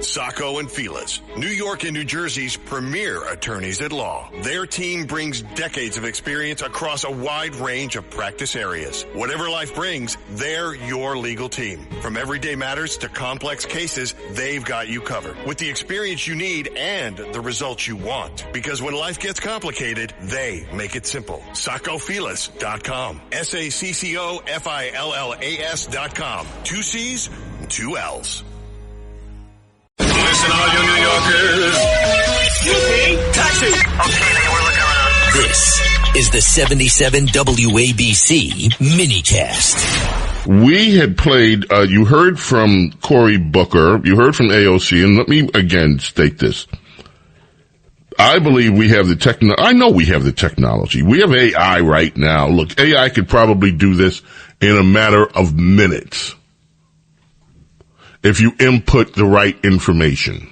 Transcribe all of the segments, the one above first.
Sacco and Felice, New York and New Jersey's premier attorneys at law. Their team brings decades of experience across a wide range of practice areas. Whatever life brings, they're your legal team. From everyday matters to complex cases, they've got you covered with the experience you need and the results you want. Because when life gets complicated, they make it simple. SaccoFelice.com. SACCOFILLAS.com. 2 C's, 2 L's. Listen, all you New Yorkers. Taxi. Okay, we're looking around. This is the 77 WABC minicast. We had played, you heard from Cory Booker, you heard from AOC, and let me again state this. I believe we have I know we have the technology. We have AI right now. Look, AI could probably do this in a matter of minutes if you input the right information,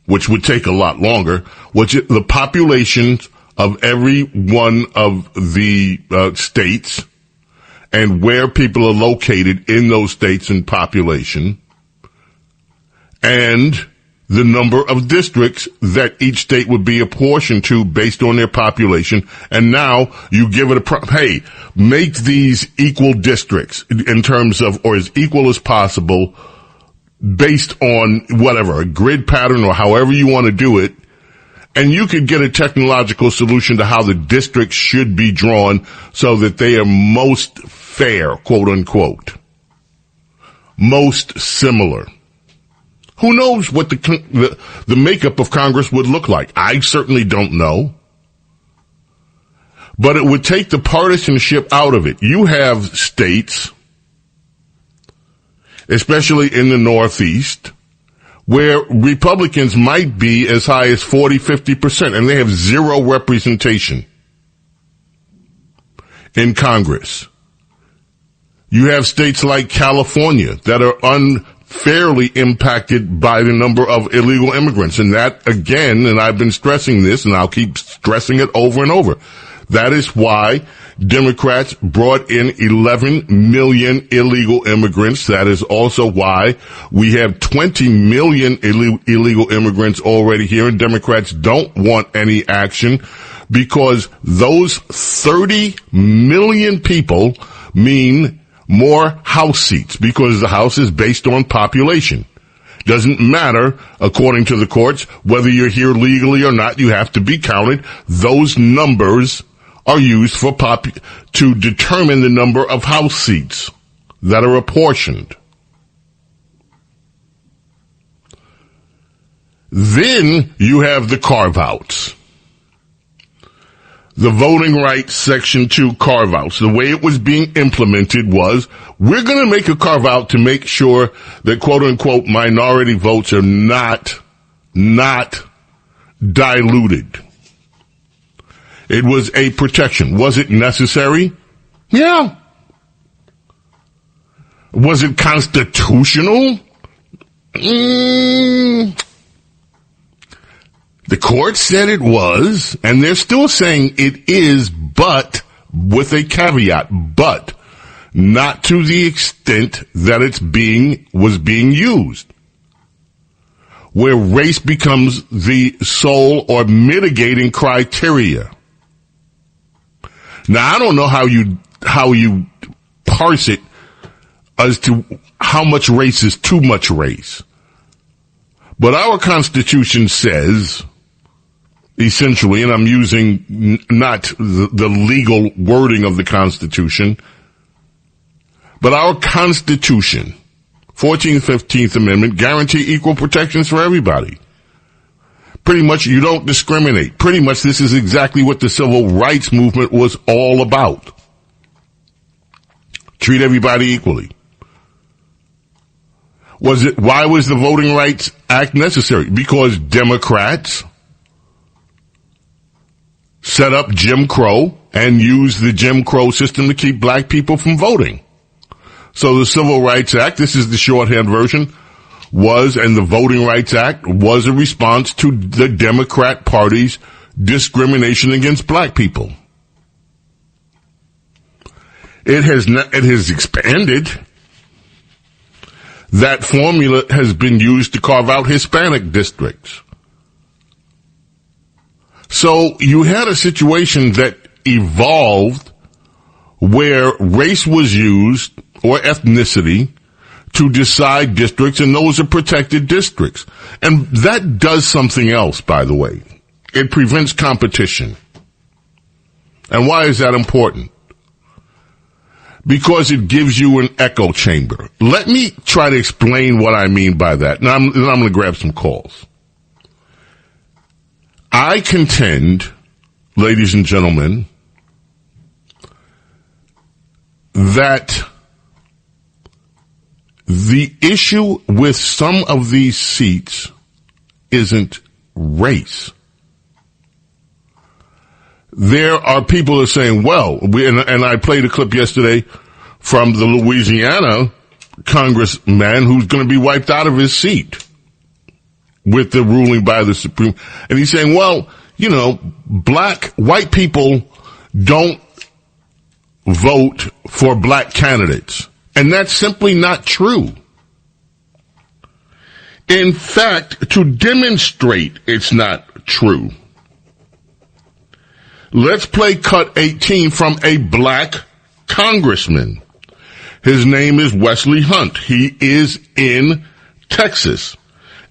which would take a lot longer, the populations of every one of the states and where people are located in those states and population, and the number of districts that each state would be apportioned to based on their population. And now you give it hey, make these equal districts in terms of, or as equal as possible, based on whatever, a grid pattern or however you want to do it. And you could get a technological solution to how the districts should be drawn so that they are most fair, quote unquote, most similar. Who knows what the makeup of Congress would look like? I certainly don't know. But it would take the partisanship out of it. You have states, especially in the Northeast, where Republicans might be as high as 40-50%, and they have zero representation in Congress. You have states like California that are unfairly impacted by the number of illegal immigrants. And that, again, and I've been stressing this, and I'll keep stressing it over and over, that is why Democrats brought in 11 million illegal immigrants. That is also why we have 20 million illegal immigrants already here, and Democrats don't want any action because those 30 million people mean more House seats, because the House is based on population. Doesn't matter, according to the courts, whether you're here legally or not, you have to be counted. Those numbers are used for to determine the number of House seats that are apportioned. Then you have the carve-outs. The voting rights Section 2 carve-outs. The way it was being implemented was, we're going to make a carve-out to make sure that quote-unquote minority votes are not diluted. It was a protection. Was it necessary? Yeah. Was it constitutional? The court said it was, and they're still saying it is, but with a caveat, but not to the extent that was being used, where race becomes the sole or mitigating criteria. Now, I don't know how you parse it as to how much race is too much race. But our Constitution says, essentially, and I'm using not the legal wording of the Constitution, but our Constitution, 14th, 15th Amendment, guarantee equal protections for everybody. Pretty much, you don't discriminate. Pretty much, this is exactly what the civil rights movement was all about. Treat everybody equally. Why was the Voting Rights Act necessary? Because Democrats set up Jim Crow and used the Jim Crow system to keep black people from voting. So the Civil Rights Act, this is the shorthand version, and the Voting Rights Act was a response to the Democrat Party's discrimination against black people. It has expanded. that formula has been used to carve out Hispanic districts. So you had a situation that evolved where race was used, or ethnicity, to decide districts, and those are protected districts. And that does something else, by the way. It prevents competition. And why is that important? Because it gives you an echo chamber. Let me try to explain what I mean by that. Now I'm going to grab some calls. I contend, ladies and gentlemen, that the issue with some of these seats isn't race. There are people that are saying, well, and I played a clip yesterday from the Louisiana congressman who's going to be wiped out of his seat with the ruling by the Supreme. And he's saying, well, you know, white people don't vote for black candidates. And that's simply not true. In fact, to demonstrate it's not true, let's play cut 18 from a black congressman. His name is Wesley Hunt. He is in Texas.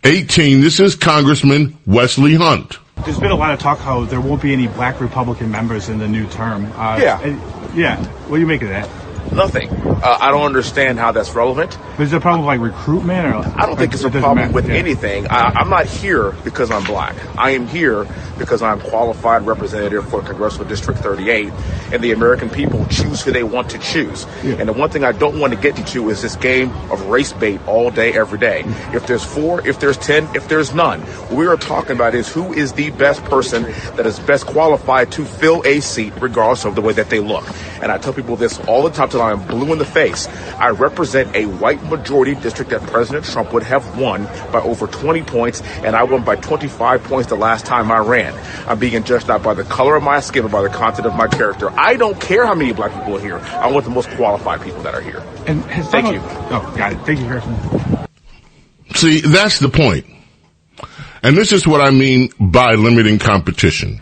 18, this is Congressman Wesley Hunt. There's been a lot of talk how there won't be any black Republican members in the new term. Yeah. What do you make of that? Nothing. I don't understand how that's relevant. But is there a problem with recruitment? Or I don't think it's a problem with anything. I'm not here because I'm black. I am here because I'm qualified representative for Congressional District 38, and the American people choose who they want to choose. Yeah. And the one thing I don't want to get into is this game of race bait all day, every day. If there's 4, if there's 10, if there's none, what we are talking about is who is the best person that is best qualified to fill a seat regardless of the way that they look. And I tell people this all the time till I'm blue in the face. I represent a white majority district that President Trump would have won by over 20 points, and I won by 25 points the last time I ran. I'm being judged not by the color of my skin, but by the content of my character. I don't care how many black people are here. I want the most qualified people that are here. And thank you. Oh, got it. Thank you, Harrison. See, that's the point. And this is what I mean by limiting competition.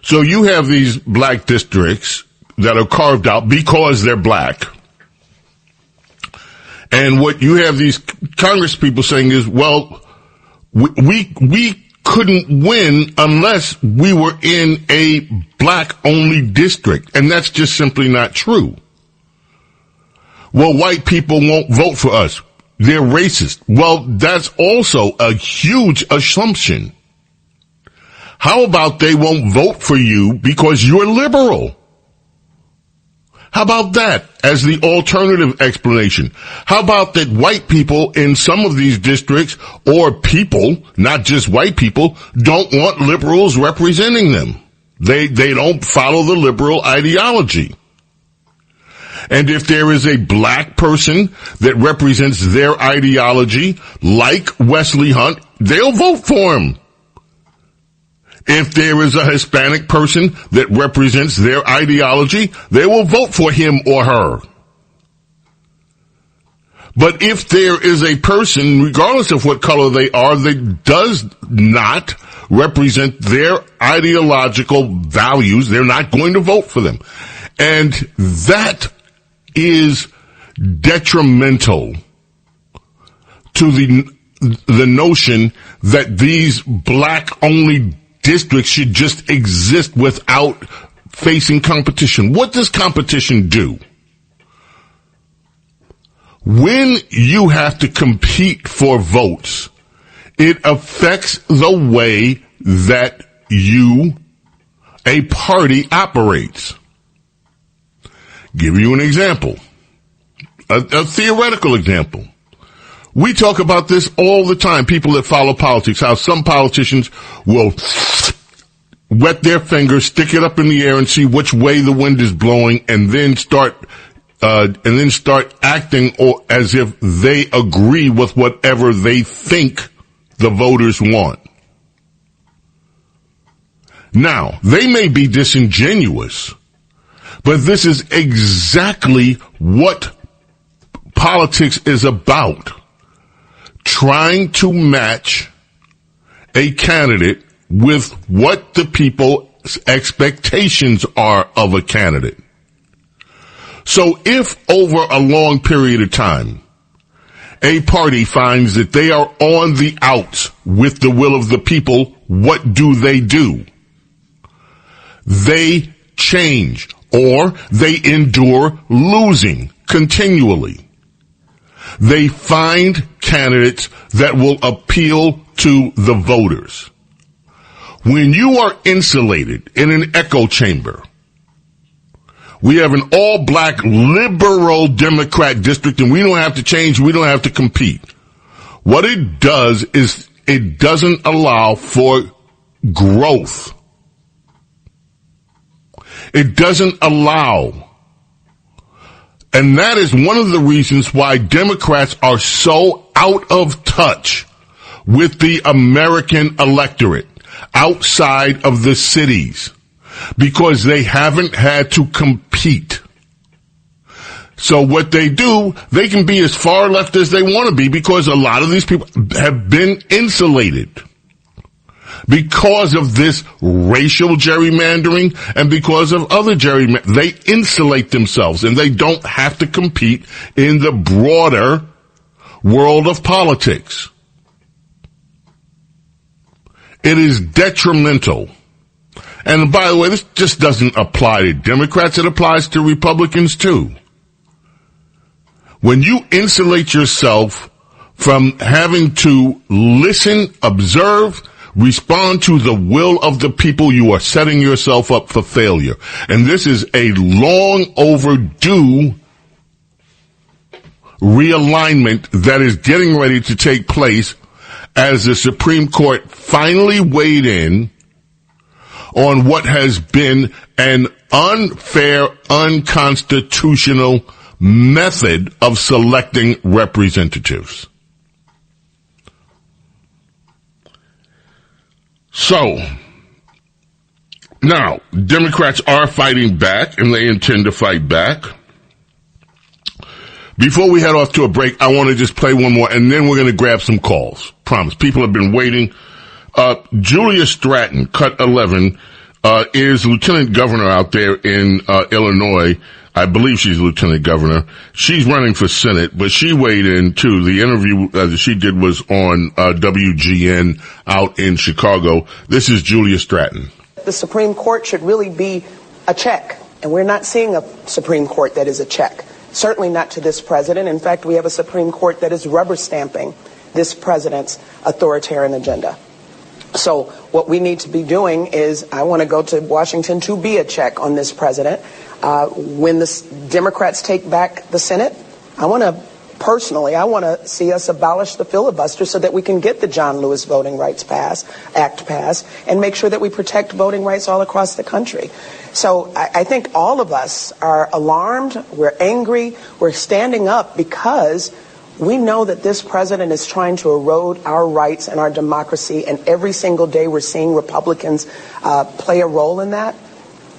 So you have these black districts that are carved out because they're black. And what you have these Congress people saying is, well, we couldn't win unless we were in a black-only district. And that's just simply not true. Well, white people won't vote for us. They're racist. Well, that's also a huge assumption. How about they won't vote for you because you're liberal? How about that as the alternative explanation? How about that white people in some of these districts, or people, not just white people, don't want liberals representing them? They don't follow the liberal ideology. And if there is a black person that represents their ideology, like Wesley Hunt, they'll vote for him. If there is a Hispanic person that represents their ideology, they will vote for him or her. But if there is a person, regardless of what color they are, that does not represent their ideological values, they're not going to vote for them. And that is detrimental to the notion that these black-only districts should just exist without facing competition. What does competition do? When you have to compete for votes, it affects the way that a party operates. Give you an example, a theoretical example. We talk about this all the time, people that follow politics, how some politicians will wet their fingers, stick it up in the air and see which way the wind is blowing, and then start acting as if they agree with whatever they think the voters want. Now, they may be disingenuous, but this is exactly what politics is about trying to match a candidate with what the people's expectations are of a candidate. So if over a long period of time, a party finds that they are on the outs with the will of the people, what do? They change, or they endure losing continually. They find candidates that will appeal to the voters. When you are insulated in an echo chamber, we have an all-black liberal Democrat district, and we don't have to change, we don't have to compete. What it does is it doesn't allow for growth. It doesn't allow. And that is one of the reasons why Democrats are so out of touch with the American electorate outside of the cities, because they haven't had to compete. So what they do, they can be as far left as they want to be, because a lot of these people have been insulated because of this racial gerrymandering and because of other gerrymandering. They insulate themselves and they don't have to compete in the broader world of politics. It is detrimental. And by the way, this just doesn't apply to Democrats, it applies to Republicans too. When you insulate yourself from having to listen, observe, respond to the will of the people, you are setting yourself up for failure. And this is a long overdue realignment that is getting ready to take place as the Supreme Court finally weighed in on what has been an unfair, unconstitutional method of selecting representatives. So, now, Democrats are fighting back, and they intend to fight back. Before we head off to a break, I want to just play one more, and then we're going to grab some calls. Promise. People have been waiting. Julia Stratton, cut 11, is lieutenant governor out there in Illinois. I believe she's lieutenant governor. She's running for Senate, but she weighed in too. The interview that she did was on WGN out in Chicago. This is Julia Stratton. The Supreme Court should really be a check, and we're not seeing a Supreme Court that is a check. Certainly not to this president. In fact, we have a Supreme Court that is rubber stamping this president's authoritarian agenda. So what we need to be doing is, I want to go to Washington to be a check on this president. When the Democrats take back the Senate, I want to see us abolish the filibuster so that we can get the John Lewis Voting Rights Act passed and make sure that we protect voting rights all across the country. So I think all of us are alarmed, we're angry, we're standing up because we know that this president is trying to erode our rights and our democracy, and every single day we're seeing Republicans play a role in that.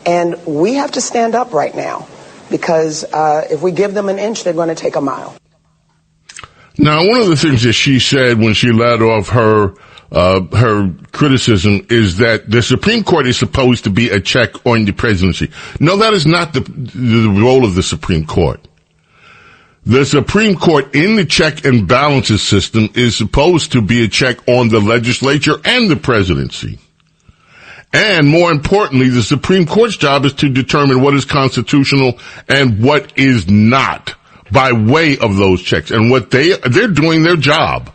And we have to stand up right now, because if we give them an inch, they're going to take a mile. Now, one of the things that she said when she led off her criticism is that the Supreme Court is supposed to be a check on the presidency. No, that is not the role of the Supreme Court. The Supreme Court in the check and balances system is supposed to be a check on the legislature and the presidency. And more importantly, the Supreme Court's job is to determine what is constitutional and what is not by way of those checks. And what they're doing their job.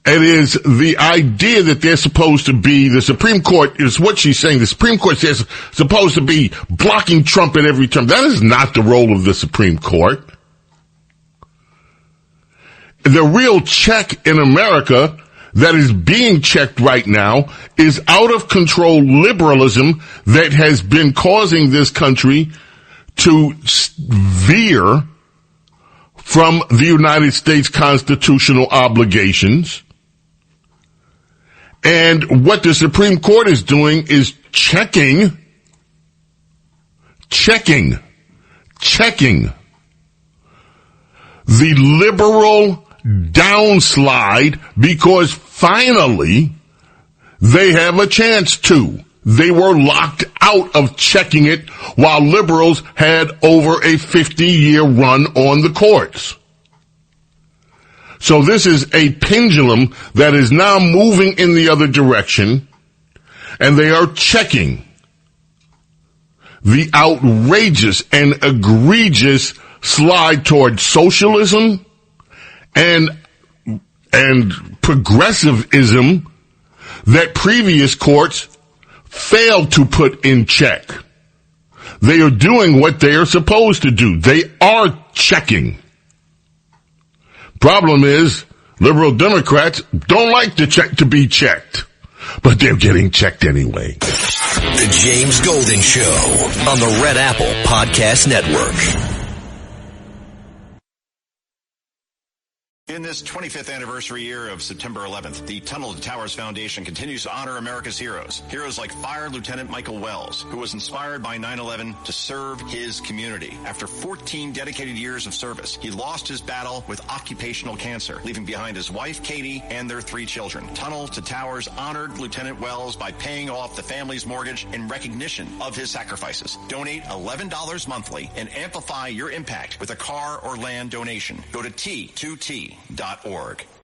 It is the idea that they're supposed to be, the Supreme Court is what she's saying. The Supreme Court says supposed to be blocking Trump at every turn. That is not the role of the Supreme Court. The real check in America that is being checked right now is out of control liberalism that has been causing this country to veer from the United States constitutional obligations. And what the Supreme Court is doing is checking the liberal downslide because finally they have a chance to. They were locked out of checking it while liberals had over a 50-year run on the courts. So this is a pendulum that is now moving in the other direction, and they are checking the outrageous and egregious slide toward socialism and progressivism that previous courts failed to put in check. They are doing what they are supposed to do. They are checking. Problem is, liberal Democrats don't like to be checked, but they're getting checked anyway. The James Golden Show on the Red Apple Podcast Network. In this 25th anniversary year of September 11th, the Tunnel to Towers Foundation continues to honor America's heroes. Heroes like Fire Lieutenant Michael Wells, who was inspired by 9/11 to serve his community. After 14 dedicated years of service, he lost his battle with occupational cancer, leaving behind his wife, Katie, and their 3 children. Tunnel to Towers honored Lieutenant Wells by paying off the family's mortgage in recognition of his sacrifices. Donate $11 monthly and amplify your impact with a car or land donation. Go to T2T.org.